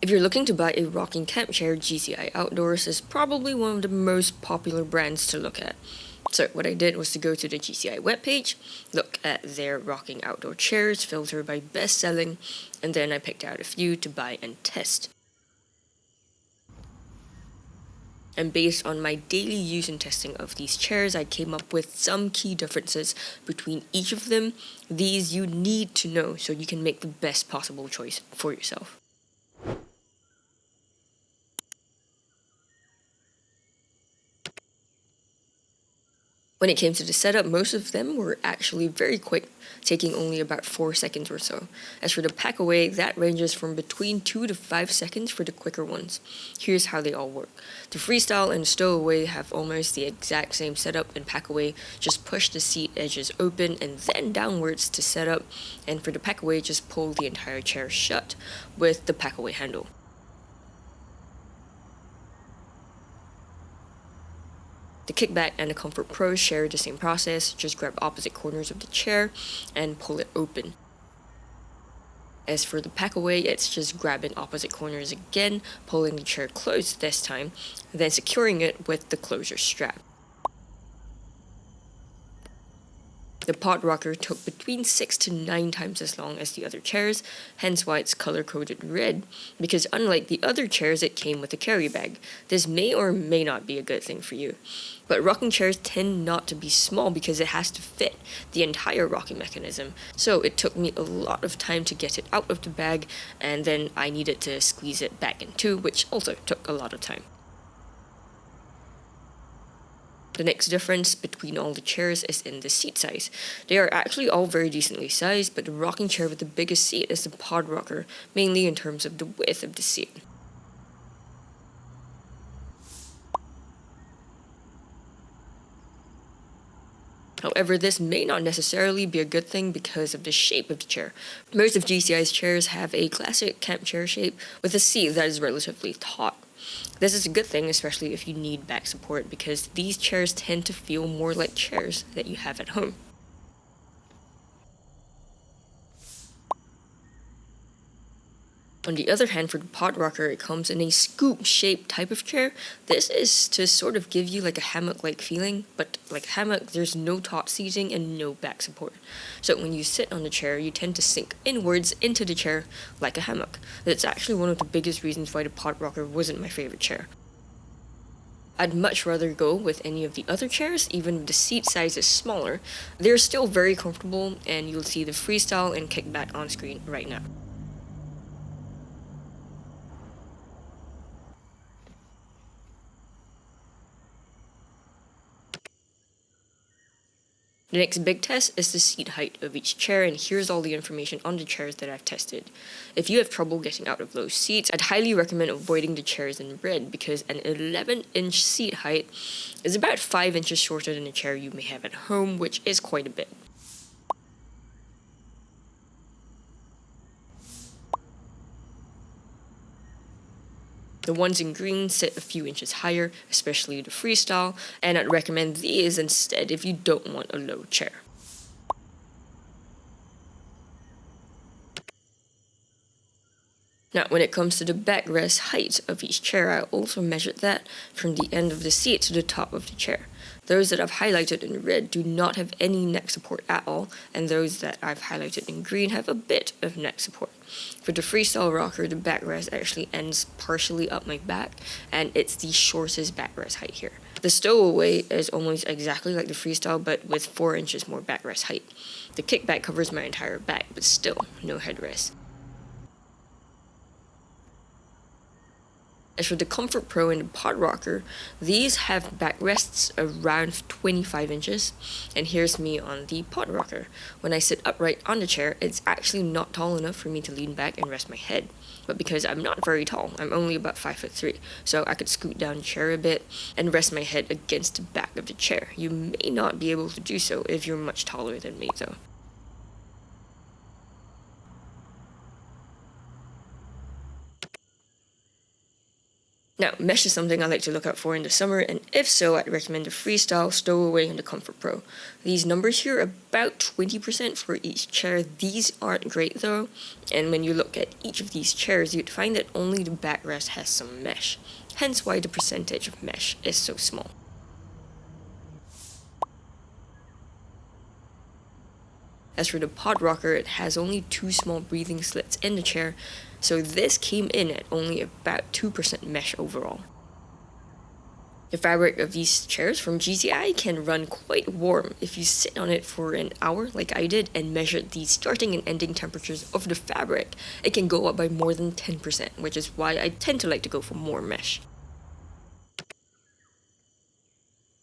If you're looking to buy a rocking camp chair, GCI Outdoors is probably one of the most popular brands to look at. So what I did was to go to the GCI webpage, look at their rocking outdoor chairs, filter by best selling, and then I picked out a few to buy and test. And based on my daily use and testing of these chairs, I came up with some key differences between each of them. These you need to know so you can make the best possible choice for yourself. When it came to the setup, most of them were actually very quick, taking only about 4 seconds or so. As for the pack away, that ranges from between 2 to 5 seconds for the quicker ones. Here's how they all work. The freestyle and stowaway have almost the exact same setup and pack away, just push the seat edges open and then downwards to set up, and for the pack away, just pull the entire chair shut with the pack away handle. The Kickback and the Comfort Pro share the same process, just grab opposite corners of the chair and pull it open. As for the pack away, it's just grabbing opposite corners again, pulling the chair closed this time, then securing it with the closure strap. The pod rocker took between 6 to 9 times as long as the other chairs, hence why it's color-coded red, because unlike the other chairs, it came with a carry bag. This may or may not be a good thing for you. But rocking chairs tend not to be small because it has to fit the entire rocking mechanism. So it took me a lot of time to get it out of the bag, and then I needed to squeeze it back in too, which also took a lot of time. The next difference between all the chairs is in the seat size. They are actually all very decently sized, but the rocking chair with the biggest seat is the pod rocker, mainly in terms of the width of the seat. However, this may not necessarily be a good thing because of the shape of the chair. Most of GCI's chairs have a classic camp chair shape with a seat that is relatively taut. This is a good thing, especially if you need back support, because these chairs tend to feel more like chairs that you have at home. On the other hand, for the pod rocker, it comes in a scoop-shaped type of chair. This is to sort of give you like a hammock-like feeling, but like hammock, there's no taut seating and no back support. So when you sit on the chair, you tend to sink inwards into the chair like a hammock. That's actually one of the biggest reasons why the pod rocker wasn't my favorite chair. I'd much rather go with any of the other chairs, even if the seat size is smaller. They're still very comfortable, and you'll see the freestyle and kickback on screen right now. The next big test is the seat height of each chair, and here's all the information on the chairs that I've tested. If you have trouble getting out of low seats, I'd highly recommend avoiding the chairs in red because an 11-inch seat height is about 5 inches shorter than the chair you may have at home, which is quite a bit. The ones in green sit a few inches higher, especially the freestyle, and I'd recommend these instead if you don't want a low chair. Now, when it comes to the backrest height of each chair, I also measured that from the end of the seat to the top of the chair. Those that I've highlighted in red do not have any neck support at all, and those that I've highlighted in green have a bit of neck support. For the freestyle rocker, the backrest actually ends partially up my back, and it's the shortest backrest height here. The stowaway is almost exactly like the freestyle, but with 4 inches more backrest height. The kickback covers my entire back, but still no headrest. As for the Comfort Pro and the pod rocker, these have backrests around 25 inches, and here's me on the pod rocker. When I sit upright on the chair, it's actually not tall enough for me to lean back and rest my head. But because I'm not very tall, I'm only about 5'3", so I could scoot down the chair a bit and rest my head against the back of the chair. You may not be able to do so if you're much taller than me, though. Now, mesh is something I like to look out for in the summer, and if so, I'd recommend the Freestyle, Stowaway, and the Comfort Pro. These numbers here are about 20% for each chair. These aren't great though, and when you look at each of these chairs, you'd find that only the backrest has some mesh, hence why the percentage of mesh is so small. As for the pod rocker, it has only 2 small breathing slits in the chair, so this came in at only about 2% mesh overall. The fabric of these chairs from GCI can run quite warm if you sit on it for an hour like I did and measured the starting and ending temperatures of the fabric. It can go up by more than 10%, which is why I tend to like to go for more mesh.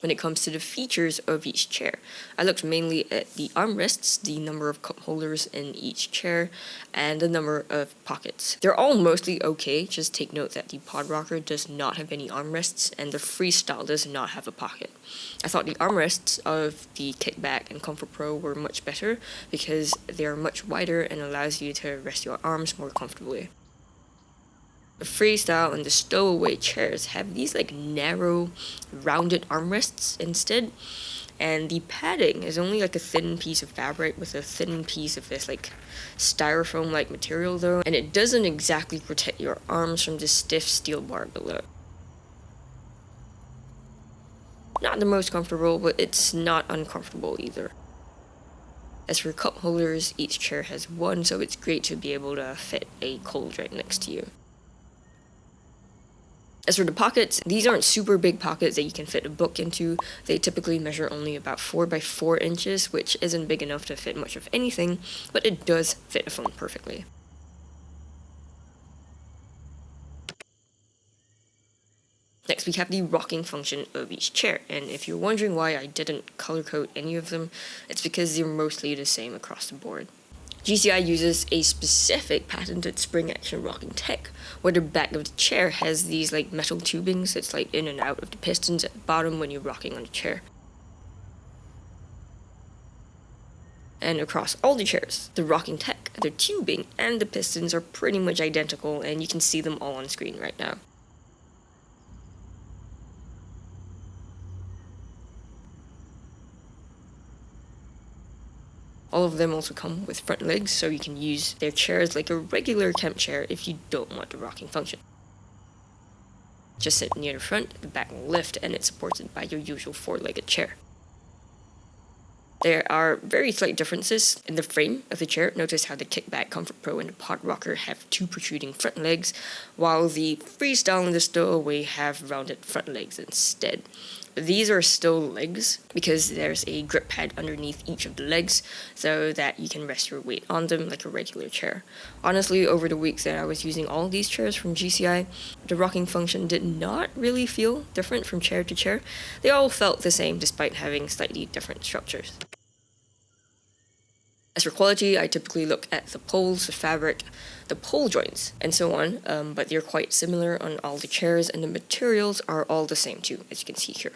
When it comes to the features of each chair, I looked mainly at the armrests, the number of cup holders in each chair, and the number of pockets. They're all mostly okay, just take note that the pod rocker does not have any armrests and the Freestyle does not have a pocket. I thought the armrests of the Kickback and Comfort Pro were much better because they are much wider and allows you to rest your arms more comfortably. The Freestyle and the Stowaway chairs have these like narrow, rounded armrests instead, and the padding is only like a thin piece of fabric with a thin piece of this like styrofoam-like material though, and it doesn't exactly protect your arms from the stiff steel bar below. Not the most comfortable, but it's not uncomfortable either. As for cup holders, each chair has one, so it's great to be able to fit a cold drink next to you. As for the pockets, these aren't super big pockets that you can fit a book into. They typically measure only about 4 by 4 inches, which isn't big enough to fit much of anything, but it does fit a phone perfectly. Next, we have the rocking function of each chair, and if you're wondering why I didn't color code any of them, it's because they're mostly the same across the board. GCI uses a specific patented spring action rocking tech, where the back of the chair has these like metal tubings that slide in and out of the pistons at the bottom when you're rocking on the chair. And across all the chairs, the rocking tech, the tubing, and the pistons are pretty much identical, and you can see them all on screen right now. All of them also come with front legs, so you can use their chairs like a regular camp chair if you don't want the rocking function. Just sit near the front, the back will lift, and it's supported by your usual 4-legged chair. There are very slight differences in the frame of the chair. Notice how the Kickback, Comfort Pro, and the Pod Rocker have 2 protruding front legs, while the Freestyle and the Stowaway have rounded front legs instead. These are still legs because there's a grip pad underneath each of the legs so that you can rest your weight on them like a regular chair. Honestly, over the weeks that I was using all of these chairs from GCI, the rocking function did not really feel different from chair to chair. They all felt the same despite having slightly different structures. As for quality, I typically look at the poles, the fabric, the pole joints, and so on, but they're quite similar on all the chairs, and the materials are all the same too, as you can see here.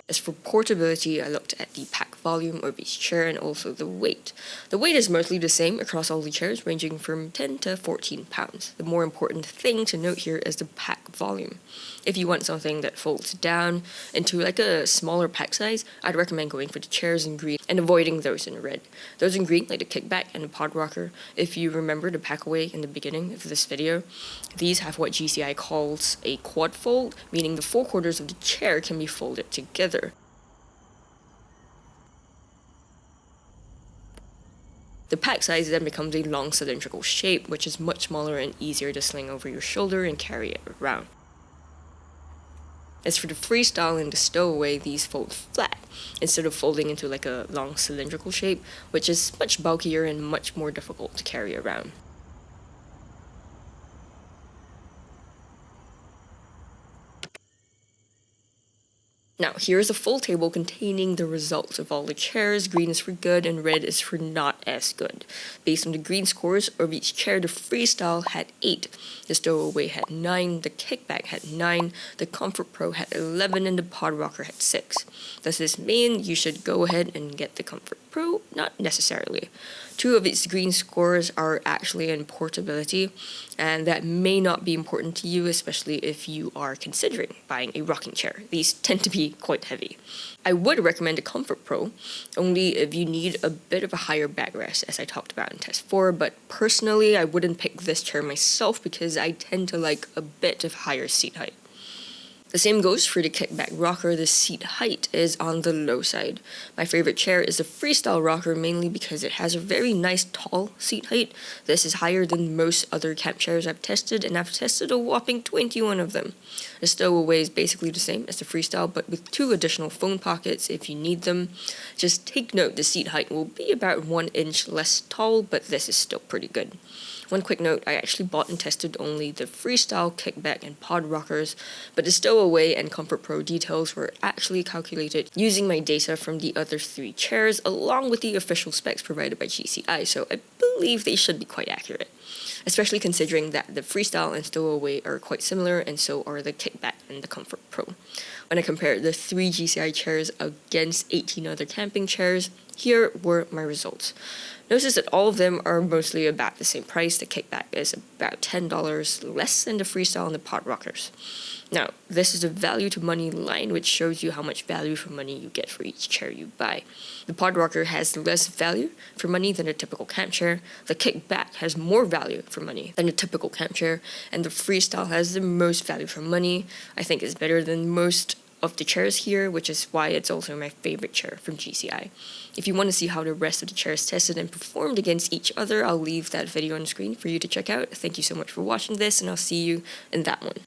As for portability, I looked at the pack volume of each chair and also the weight. The weight is mostly the same across all the chairs, ranging from 10 to 14 pounds. The more important thing to note here is the pack volume. If you want something that folds down into like a smaller pack size, I'd recommend going for the chairs in green and avoiding those in red. Those in green, like the Kickback and the Pod Rocker, if you remember the pack away in the beginning of this video, these have what GCI calls a quad fold, meaning the 4 quarters of the chair can be folded together. The pack size then becomes a long cylindrical shape, which is much smaller and easier to sling over your shoulder and carry it around. As for the Freestyle and the Stowaway, these fold flat instead of folding into like a long cylindrical shape, which is much bulkier and much more difficult to carry around. Now, here's a full table containing the results of all the chairs. Green is for good and red is for not as good. Based on the green scores of each chair, the Freestyle had 8, the Stowaway had 9, the Kickback had 9, the Comfort Pro had 11, and the Pod Rocker had 6. Does this mean you should go ahead and get the Comfort Pro? Not necessarily. Two of its green scores are actually in portability, and that may not be important to you, especially if you are considering buying a rocking chair. These tend to be quite heavy. I would recommend a Comfort Pro, only if you need a bit of a higher backrest, as I talked about in test 4, but personally I wouldn't pick this chair myself because I tend to like a bit of higher seat height. The same goes for the kickback rocker. The seat height is on the low side. My favorite chair is the freestyle rocker, mainly because it has a very nice tall seat height. This is higher than most other camp chairs I've tested, and I've tested a whopping 21 of them. The stowaway is basically the same as the freestyle, but with 2 additional phone pockets if you need them. Just take note, the seat height will be about 1 inch less tall, but this is still pretty good. One quick note, I actually bought and tested only the freestyle, kickback, and pod rockers, but the stowaway and Comfort Pro details were actually calculated using my data from the other 3 chairs along with the official specs provided by GCI, so I believe they should be quite accurate, especially considering that the freestyle and stowaway are quite similar, and so are the kickback and the Comfort Pro. When I compared the 3 GCI chairs against 18 other camping chairs, here were my results. Notice that all of them are mostly about the same price. The kickback is about $10 less than the freestyle and the pod rockers. Now, this is a value to money line, which shows you how much value for money you get for each chair you buy. The pod rocker has less value for money than a typical camp chair. The kickback has more value for money than a typical camp chair, and the freestyle has the most value for money. I think it's better than most of the chairs here, which is why it's also my favorite chair from GCI. If you want to see how the rest of the chairs tested and performed against each other, I'll leave that video on the screen for you to check out. Thank you so much for watching this, and I'll see you in that one.